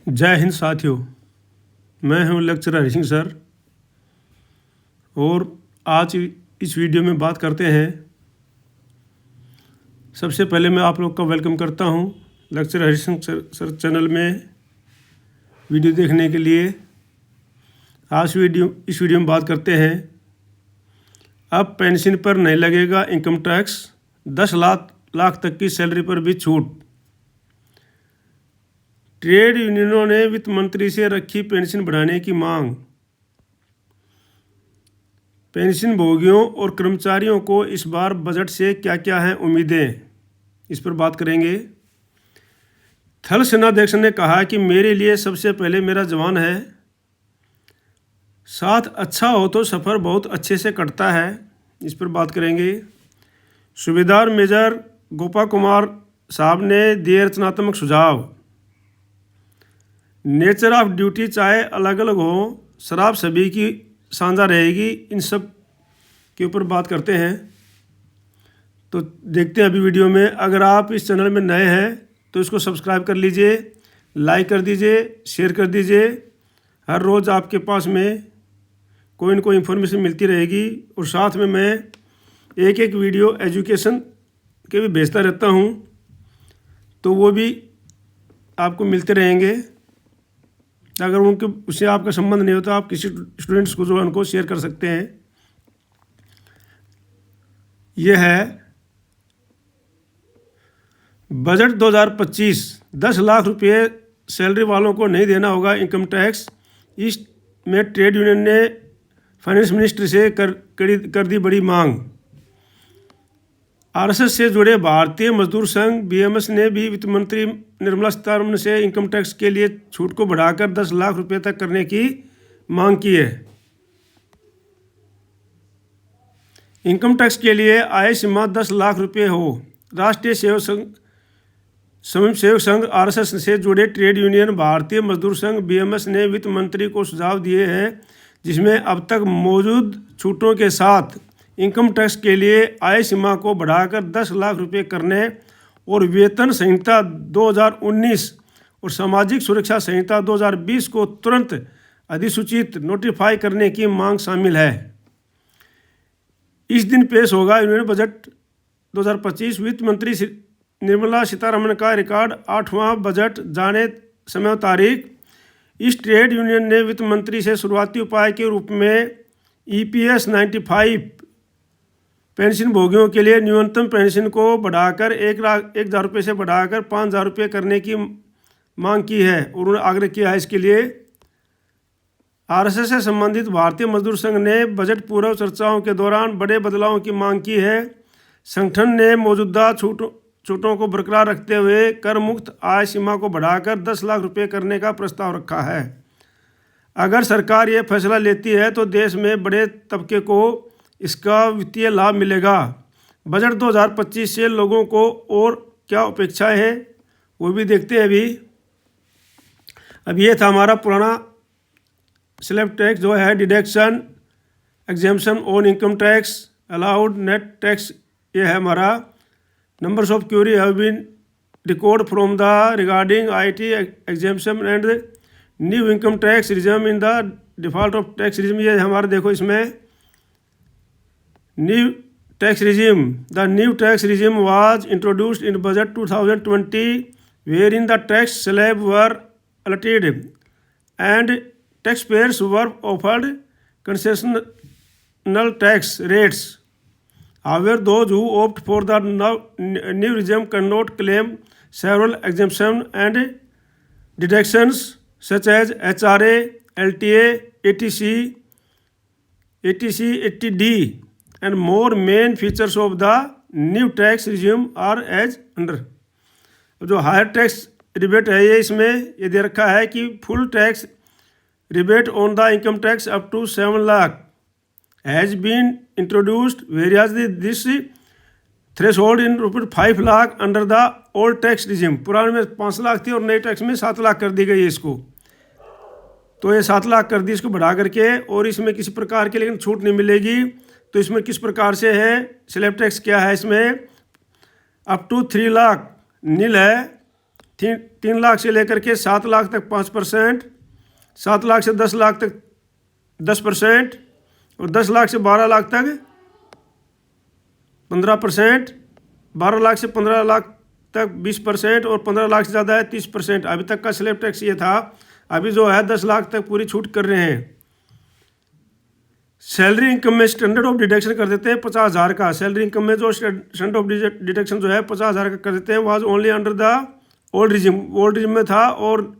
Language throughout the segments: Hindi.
जय हिंद साथियों, मैं हूं लेक्चरर हरि सिंह सर और आज इस वीडियो में बात करते हैं। सबसे पहले मैं आप लोग का वेलकम करता हूं lecturer Hari Singh sir channel में वीडियो देखने के लिए। आज इस वीडियो में बात करते हैं, अब पेंशन पर नहीं लगेगा इनकम टैक्स, 10 लाख तक की सैलरी पर भी छूट। ट्रेड यूनियनों ने वित्त मंत्री से रखी पेंशन बढ़ाने की मांग। पेंशन भोगियों और कर्मचारियों को इस बार बजट से क्या क्या हैं उम्मीदें, इस पर बात करेंगे। थल सेनाध्यक्ष ने कहा कि मेरे लिए सबसे पहले मेरा जवान है, साथ अच्छा हो तो सफ़र बहुत अच्छे से कटता है, इस पर बात करेंगे। सूबेदार मेजर गोपा कुमार साहब ने दिए रचनात्मक सुझाव। नेचर ऑफ ड्यूटी चाहे अलग अलग हो, शराब सभी की साझा रहेगी, इन सब के ऊपर बात करते हैं। तो देखते हैं अभी वीडियो में। अगर आप इस चैनल में नए हैं तो इसको सब्सक्राइब कर लीजिए, लाइक कर दीजिए, शेयर कर दीजिए। हर रोज़ आपके पास में कोई न कोई इन्फॉर्मेशन मिलती रहेगी और साथ में मैं एक वीडियो एजुकेशन के भी भेजता रहता हूँ, तो वो भी आपको मिलते रहेंगे। अगर उनके उससे आपका संबंध नहीं होता, आप किसी स्टूडेंट्स को जो है उनको शेयर कर सकते हैं। यह है बजट 2025, 10 लाख रुपये सैलरी वालों को नहीं देना होगा इनकम टैक्स। इस में ट्रेड यूनियन ने फाइनेंस मिनिस्टर से कर दी बड़ी मांग। आरएसएस से जुड़े भारतीय मजदूर संघ बीएमएस ने भी वित्त मंत्री निर्मला सीतारमण से इनकम टैक्स के लिए छूट को बढ़ाकर 10 लाख रुपए तक करने की मांग की है। इनकम टैक्स के लिए आय सीमा 10 लाख रुपए हो। राष्ट्रीय स्वयंसेवक संघ आरएसएस से जुड़े ट्रेड यूनियन भारतीय मजदूर संघ बीएमएस ने वित्त मंत्री को सुझाव दिए हैं, जिसमें अब तक मौजूद छूटों के साथ इनकम टैक्स के लिए आय सीमा को बढ़ाकर 10 लाख रुपए करने और वेतन संहिता 2019 और सामाजिक सुरक्षा संहिता 2020 को तुरंत अधिसूचित नोटिफाई करने की मांग शामिल है। इस दिन पेश होगा यूनियन बजट 2025। वित्त मंत्री निर्मला सीतारमण का रिकॉर्ड 8वां बजट, जाने समय और तारीख। इस ट्रेड यूनियन ने वित्त मंत्री से शुरुआती उपाय के रूप में EPS 95 पेंशन भोगियों के लिए न्यूनतम पेंशन को बढ़ाकर 1,00,000 रुपये से बढ़ाकर 5,000 रुपये करने की मांग की है और उन्होंने आग्रह किया है इसके लिए। आरएसएस से संबंधित भारतीय मजदूर संघ ने बजट पूर्व चर्चाओं के दौरान बड़े बदलावों की मांग की है। संगठन ने मौजूदा छूटों को बरकरार रखते हुए कर मुक्त आय सीमा को बढ़ाकर 10 लाख रुपये करने का प्रस्ताव रखा है। अगर सरकार ये फैसला लेती है तो देश में बड़े तबके को इसका वित्तीय लाभ मिलेगा। बजट 2025 से लोगों को और क्या अपेक्षाएं हैं वो भी देखते हैं अब ये था हमारा पुराना स्लैब टैक्स जो है, deduction, exemption on income tax, allowed net tax. ये है हमारा numbers of query have been record from the regarding IT exemption and new income tax regime in the default of tax regime. ये हमारा देखो इसमें new tax regime. The new tax regime was introduced in budget 2020 wherein the tax slab were allotted and taxpayers were offered concessional tax rates. However, those who opt for the new regime cannot claim several exemptions and deductions such as HRA, LTA, ATC, 80D and more. Main features of the new tax regime are as under. जो हायर टैक्स रिबेट है ये इसमें ये दे रखा है कि full tax rebate on the income tax up to 7 lakh has been introduced, various this threshold in ₹5 lakh under the old tax regime. पुराने में 5 लाख थी और नए टैक्स में 7 लाख कर दी गई है इसको, तो ये 7 लाख कर दी इसको बढ़ा करके। और इसमें किसी प्रकार की लेकिन छूट नहीं मिलेगी। तो इसमें किस प्रकार से है, स्लैब टैक्स क्या है इसमें, अप टू 3 लाख नील है 3 लाख से लेकर के 7 लाख तक 5%, 7 लाख से 10 लाख तक 10%, और 10 लाख से 12 लाख तक 15%, 12 लाख से 15 लाख तक 20%, और 15 लाख से ज़्यादा है 30%। अभी तक का स्लैब टैक्स ये था। अभी जो है 10 लाख तक पूरी छूट कर रहे हैं। सैलरी इनकम में स्टैंडर्ड ऑफ डिडक्शन कर देते हैं 50,000 का। सैलरी इनकम में जो स्टैंडर्ड ऑफ डिडक्शन जो है 50,000 का कर देते हैं, was only under the old regime में था, और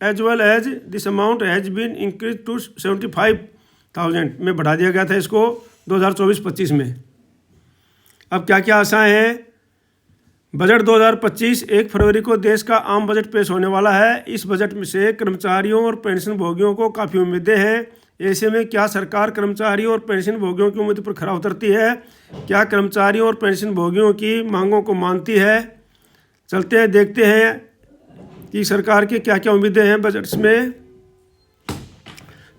as well as this amount has been increase to 75,000 में बढ़ा दिया गया था इसको 2024-25 में। अब क्या क्या आशाएं हैं? बजट 2025 1 फरवरी को देश का आम बजट पेश होने वाला है। इस बजट में से कर्मचारियों और पेंशन भोगियों को काफ़ी उम्मीदें हैं। ऐसे में क्या सरकार कर्मचारियों और पेंशन भोगियों की उम्मीद पर खरा उतरती है? क्या कर्मचारियों और पेंशन भोगियों की मांगों को मानती है? चलते हैं, देखते हैं कि सरकार की क्या क्या उम्मीदें हैं बजट में।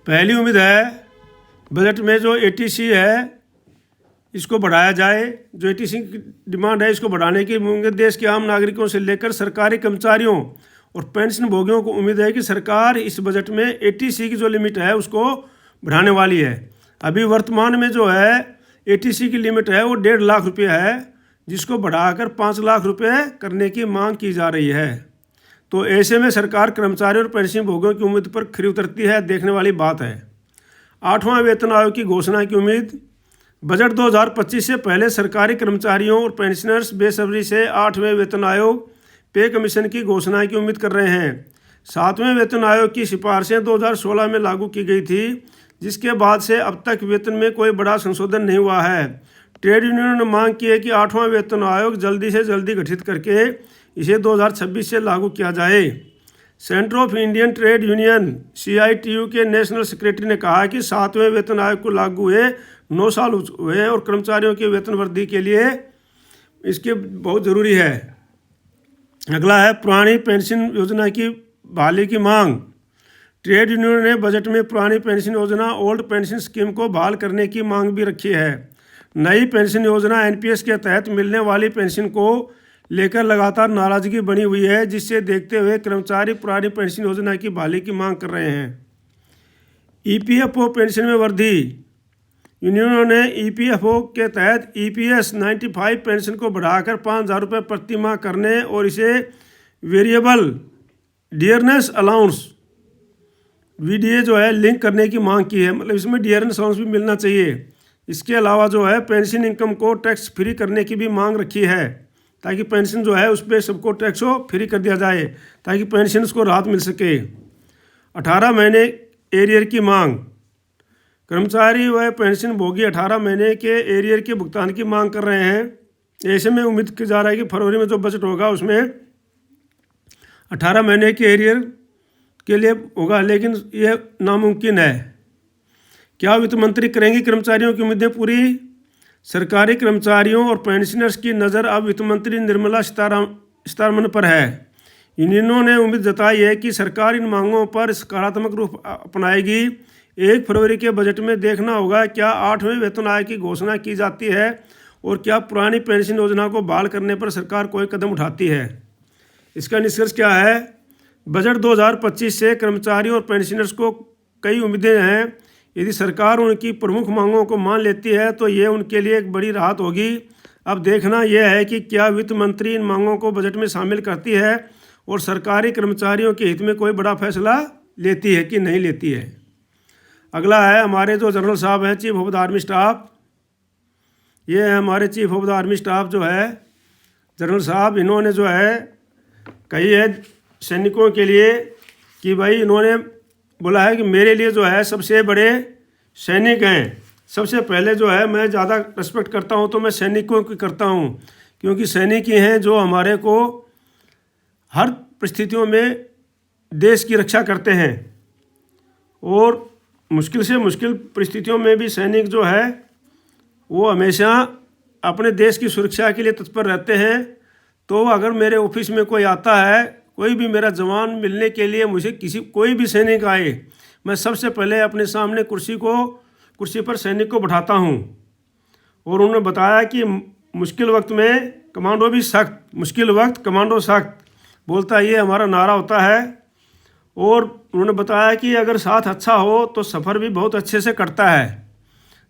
पहली उम्मीद है बजट में जो ATC है इसको बढ़ाया जाए। जो ATC की डिमांड है इसको बढ़ाने की उम्मीद देश के आम नागरिकों से लेकर सरकारी कर्मचारियों और पेंशन भोगियों को उम्मीद है कि सरकार इस बजट में ATC की जो लिमिट है उसको बढ़ाने वाली है। अभी वर्तमान में जो है ATC की लिमिट है वो 1.5 लाख रुपये है, जिसको बढ़ाकर 5 लाख रुपये करने की मांग की जा रही है। तो ऐसे में सरकार कर्मचारियों और पेंशन भोगियों की उम्मीद पर खरी उतरती है, देखने वाली बात है। 8वां वेतन आयोग की घोषणा की उम्मीद। बजट 2025 से पहले सरकारी कर्मचारियों और पेंशनर्स बेसब्री से 8वें वेतन आयोग पे कमीशन की घोषणा की उम्मीद कर रहे हैं। 7वें वेतन आयोग की सिफारिशें 2016 में लागू की गई थी, जिसके बाद से अब तक वेतन में कोई बड़ा संशोधन नहीं हुआ है। ट्रेड यूनियन ने मांग की है कि 8वां वेतन आयोग जल्दी से जल्दी गठित करके इसे 2026 से लागू किया जाए। Centre of Indian trade union CITU के नेशनल सेक्रेटरी ने कहा कि 7वें वेतन आयोग को लागू हुए 9 साल हुए हैं और कर्मचारियों की वेतन वृद्धि के लिए इसके बहुत ज़रूरी है। अगला है पुरानी पेंशन योजना की बहाली की मांग। ट्रेड यूनियन ने बजट में पुरानी पेंशन योजना ओल्ड पेंशन स्कीम को बहाल करने की मांग भी रखी है। नई पेंशन योजना NPS के तहत मिलने वाली पेंशन को लेकर लगातार नाराजगी बनी हुई है, जिससे देखते हुए कर्मचारी पुरानी पेंशन योजना की बहाली की मांग कर रहे हैं। EPFO पेंशन में वृद्धि। यूनियनों ने EPFO के तहत EPS 95 पेंशन को बढ़ाकर 5,000 रुपये प्रति माह करने और इसे वेरिएबल डियरनेस अलाउंस VDA जो है लिंक करने की मांग की है। मतलब इसमें डियरनेस अलाउंस भी मिलना चाहिए। इसके अलावा जो है पेंशन इनकम को टैक्स फ्री करने की भी मांग रखी है, ताकि पेंशन जो है उस पर सबको टैक्स फ्री कर दिया जाए, ताकि पेंशन को राहत मिल सके। 18 महीने एरियर की मांग। कर्मचारी व पेंशन भोगी 18 महीने के एरियर के भुगतान की मांग कर रहे हैं। ऐसे में उम्मीद की जा रहा है कि फरवरी में जो बजट होगा उसमें 18 महीने के एरियर के लिए होगा, लेकिन यह नामुमकिन है। क्या वित्त मंत्री करेंगी कर्मचारियों की उम्मीदें पूरी? सरकारी कर्मचारियों और पेंशनर्स की नज़र अब वित्त मंत्री निर्मला सीतारमण पर है। यूनियनों ने उम्मीद जताई है कि सरकार इन मांगों पर सकारात्मक रूप अपनाएगी। 1 फरवरी के बजट में देखना होगा क्या 8वें वेतन आयोग की घोषणा की जाती है और क्या पुरानी पेंशन योजना को बहाल करने पर सरकार कोई कदम उठाती है। इसका निष्कर्ष क्या है? बजट 2025 से कर्मचारियों और पेंशनर्स को कई उम्मीदें हैं। यदि सरकार उनकी प्रमुख मांगों को मान लेती है तो ये उनके लिए एक बड़ी राहत होगी। अब देखना यह है कि क्या वित्त मंत्री इन मांगों को बजट में शामिल करती है और सरकारी कर्मचारियों के हित में कोई बड़ा फैसला लेती है कि नहीं लेती है। अगला है हमारे जो जनरल साहब हैं, chief of the army staff. ये है हमारे chief of the army staff जो है जनरल साहब। इन्होंने जो है कही है सैनिकों के लिए कि भाई इन्होंने बोला है कि मेरे लिए जो है सबसे बड़े सैनिक हैं। सबसे पहले जो है मैं ज़्यादा रिस्पेक्ट करता हूँ तो मैं सैनिकों की करता हूँ, क्योंकि सैनिक ही हैं जो हमारे को हर परिस्थितियों में देश की रक्षा करते हैं और मुश्किल से मुश्किल परिस्थितियों में भी सैनिक जो है वो हमेशा अपने देश की सुरक्षा के लिए तत्पर रहते हैं। तो अगर मेरे ऑफिस में कोई आता है, कोई भी मेरा जवान मिलने के लिए मुझे कोई भी सैनिक आए, मैं सबसे पहले अपने सामने कुर्सी पर सैनिक को बैठाता हूँ। और उन्होंने बताया कि मुश्किल वक्त में कमांडो भी सख्त, मुश्किल वक्त कमांडो सख्त। बोलता है, ये हमारा नारा होता है। और उन्होंने बताया कि अगर साथ अच्छा हो तो सफ़र भी बहुत अच्छे से कटता है।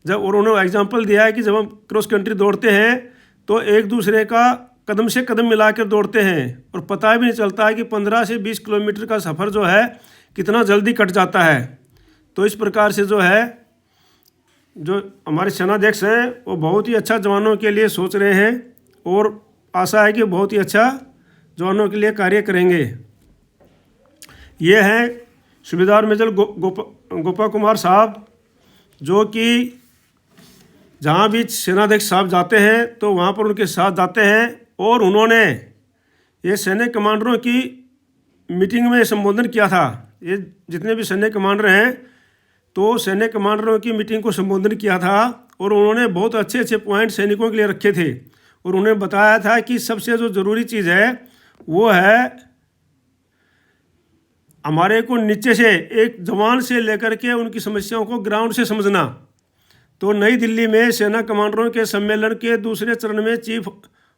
जब और उन्होंने एग्जांपल दिया है कि जब हम क्रॉस कंट्री दौड़ते हैं तो एक दूसरे का कदम से कदम मिलाकर दौड़ते हैं और पता भी नहीं चलता है कि 15 से 20 किलोमीटर का सफ़र जो है कितना जल्दी कट जाता है। तो इस प्रकार से जो है जो हमारे सेनाध्यक्ष हैं वो बहुत ही अच्छा जवानों के लिए सोच रहे हैं और आशा है कि बहुत ही अच्छा जवानों के लिए कार्य करेंगे। ये हैं सूबेदार मेजर गोपा कुमार साहब, जो कि जहाँ भी सेनाध्यक्ष साहब जाते हैं तो वहाँ पर उनके साथ जाते हैं। और उन्होंने ये सैन्य कमांडरों की मीटिंग में संबोधन किया था। ये जितने भी सैन्य कमांडर हैं तो सैन्य कमांडरों की मीटिंग को संबोधन किया था और उन्होंने बहुत अच्छे अच्छे पॉइंट सैनिकों के लिए रखे थे। और उन्हें बताया था कि सबसे जो ज़रूरी चीज़ है वो है हमारे को नीचे से एक जवान से लेकर के उनकी समस्याओं को ग्राउंड से समझना। तो नई दिल्ली में सेना कमांडरों के सम्मेलन के दूसरे चरण में चीफ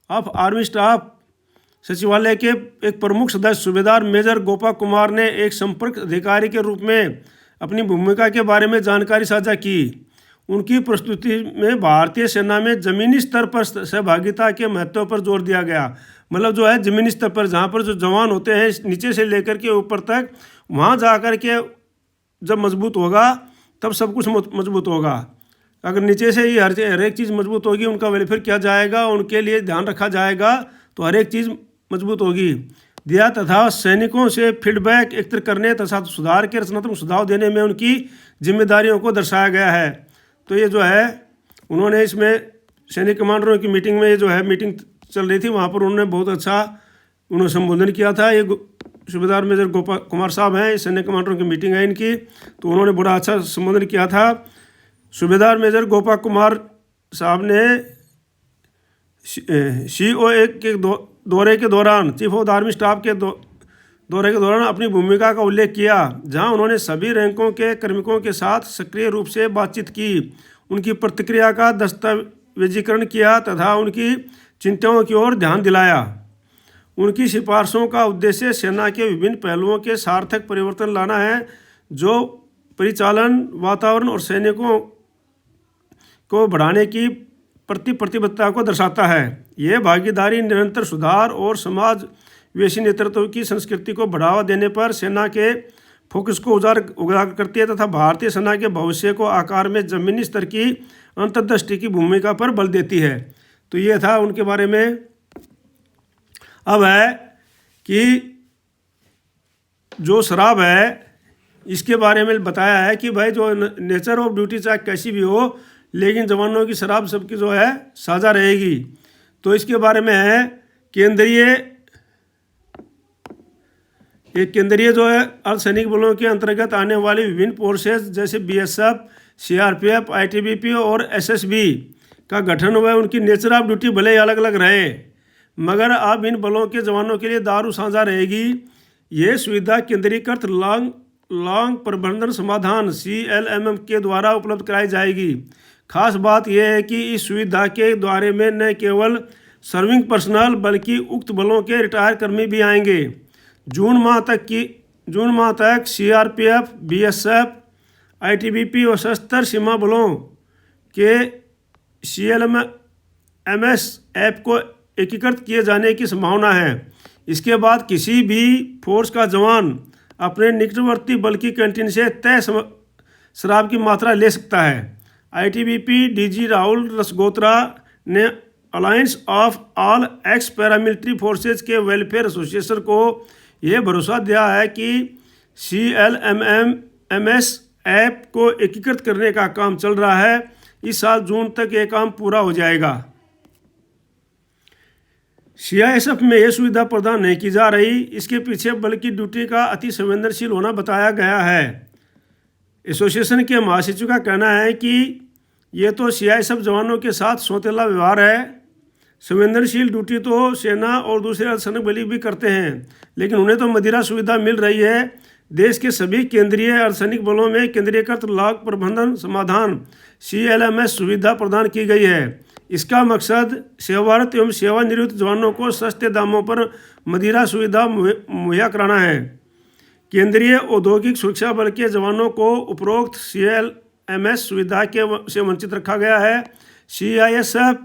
ऑफ आर्मी स्टाफ सचिवालय के एक प्रमुख सदस्य सूबेदार मेजर गोपा कुमार ने एक संपर्क अधिकारी के रूप में अपनी भूमिका के बारे में जानकारी साझा की। उनकी प्रस्तुति में भारतीय सेना में ज़मीनी स्तर पर सहभागिता के महत्व पर जोर दिया गया। मतलब जो है ज़मीनी स्तर पर जहाँ पर जो जवान होते हैं नीचे से लेकर के ऊपर तक, वहाँ जा कर के जब मजबूत होगा तब सब कुछ मजबूत होगा। अगर नीचे से ही हर एक चीज़ मजबूत होगी, उनका वेलफेयर किया जाएगा, उनके लिए ध्यान रखा जाएगा, तो हर एक चीज़ मजबूत होगी। दिया तथा सैनिकों से फीडबैक एकत्र करने तथा सुधार के रचनात्मक सुझाव देने में उनकी जिम्मेदारियों को दर्शाया गया है। तो ये जो है उन्होंने इसमें सैनिक कमांडरों की मीटिंग में, ये जो है मीटिंग चल रही थी, वहाँ पर उन्होंने बहुत अच्छा उन्होंने संबोधन किया था। ये सूबेदार मेजर गोपा कुमार साहब हैं, सैन्य कमांडरों की मीटिंग है इनकी, तो उन्होंने बड़ा अच्छा संबोधन किया था। सूबेदार मेजर गोपा कुमार साहब ने COA के दौरे के दौरान, चीफ ऑफ आर्मी स्टाफ के दौरे के दौरान अपनी भूमिका का उल्लेख किया, जहां उन्होंने सभी रैंकों के कार्मिकों के साथ सक्रिय रूप से बातचीत की, उनकी प्रतिक्रिया का दस्तावेजीकरण किया तथा उनकी चिंताओं की ओर ध्यान दिलाया। उनकी सिफारिशों का उद्देश्य सेना के विभिन्न पहलुओं के सार्थक परिवर्तन लाना है, जो परिचालन वातावरण और सैनिकों को बढ़ाने की प्रतिबद्धता को दर्शाता है। यह भागीदारी निरंतर सुधार और समावेशी नेतृत्व की संस्कृति को बढ़ावा देने पर सेना के फोकस को उजागर करती है तथा भारतीय सेना के भविष्य को आकार में जमीनी स्तर की अंतर्दृष्टि की भूमिका पर बल देती है। तो ये था उनके बारे में। अब है कि जो शराब है इसके बारे में बताया है कि भाई जो नेचर ऑफ ड्यूटी चाहे कैसी भी हो, लेकिन जवानों की शराब सबकी जो है साझा रहेगी। तो इसके बारे में है केंद्रीय जो है अर्धसैनिक बलों के अंतर्गत आने वाली विभिन्न फोर्सेज जैसे BSF, CRPF, ITBP और SSB का गठन हुआ है। उनकी नेचर ऑफ ड्यूटी भले ही अलग अलग रहे, मगर अब इन बलों के जवानों के लिए दारू साझा रहेगी। ये सुविधा केंद्रीकृत लॉन्ग प्रबंधन समाधान CLMM के द्वारा उपलब्ध कराई जाएगी। खास बात यह है कि इस सुविधा के द्वारे में न केवल सर्विंग पर्सनल बल्कि उक्त बलों के रिटायर कर्मी भी आएंगे। जून माह तक CRPF, BSF, ITBP और सशस्त्र सीमा बलों के CLMS ऐप को एकीकृत किए जाने की संभावना है। इसके बाद किसी भी फोर्स का जवान अपने निकटवर्ती बल की कैंटीन से तय शराब की मात्रा ले सकता है। ITBP DG राहुल रसगोत्रा ने alliance of all x paramilitary forces के वेलफेयर एसोसिएशन को यह भरोसा दिया है कि CLMS ऐप को एकीकृत करने का काम चल रहा है। इस साल जून तक ये काम पूरा हो जाएगा। CISF में यह सुविधा प्रदान नहीं की जा रही, इसके पीछे बल की ड्यूटी का अति संवेदनशील होना बताया गया है। एसोसिएशन के महासचिव का कहना है कि ये तो CISF जवानों के साथ सौतेला व्यवहार है। संवेदनशील ड्यूटी तो सेना और दूसरे अर्धसैनिक बल भी करते हैं, लेकिन उन्हें तो मदिरा सुविधा मिल रही है। देश के सभी केंद्रीय अर्धसैनिक बलों में केंद्रीकृत लॉन्ग प्रबंधन समाधान CLMS सुविधा प्रदान की गई है। इसका मकसद सेवारत एवं सेवानिवृत्त जवानों को सस्ते दामों पर मदिरा सुविधा मुहैया कराना है। केंद्रीय औद्योगिक सुरक्षा बल के जवानों को उपरोक्त CLMS सुविधा से वंचित रखा गया है। CISF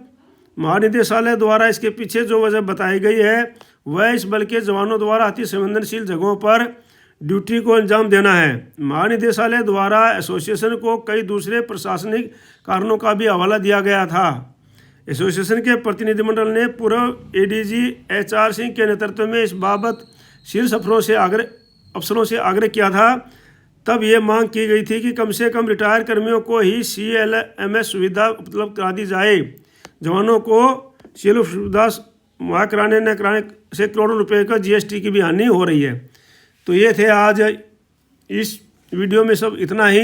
महानिदेशालय द्वारा इसके पीछे जो वजह बताई गई है वह इस बल के जवानों द्वारा अति संवेदनशील जगहों पर ड्यूटी को अंजाम देना है। महानिदेशालय द्वारा एसोसिएशन को कई दूसरे प्रशासनिक कारणों का भी हवाला दिया गया था। एसोसिएशन के प्रतिनिधिमंडल ने पूर्व ADG HR सिंह के नेतृत्व में इस बाबत शीर्ष अफसरों से आग्रह किया था। तब ये मांग की गई थी कि कम से कम रिटायर कर्मियों को ही CLMS सुविधा उपलब्ध करा दी जाए। जवानों को CLMS सुविधा मुहैया कराने न कराने से करोड़ों रुपए का GST की भी हानि हो रही है। तो ये थे आज इस वीडियो में सब इतना ही।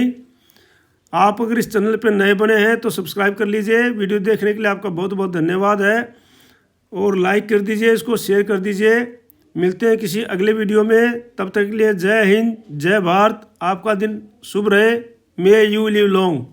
आप अगर इस चैनल पर नए बने हैं तो सब्सक्राइब कर लीजिए। वीडियो देखने के लिए आपका बहुत बहुत धन्यवाद है और लाइक कर दीजिए, इसको शेयर कर दीजिए। मिलते हैं किसी अगले वीडियो में, तब तक के लिए जय हिंद, जय भारत। आपका दिन शुभ रहे। May you live long.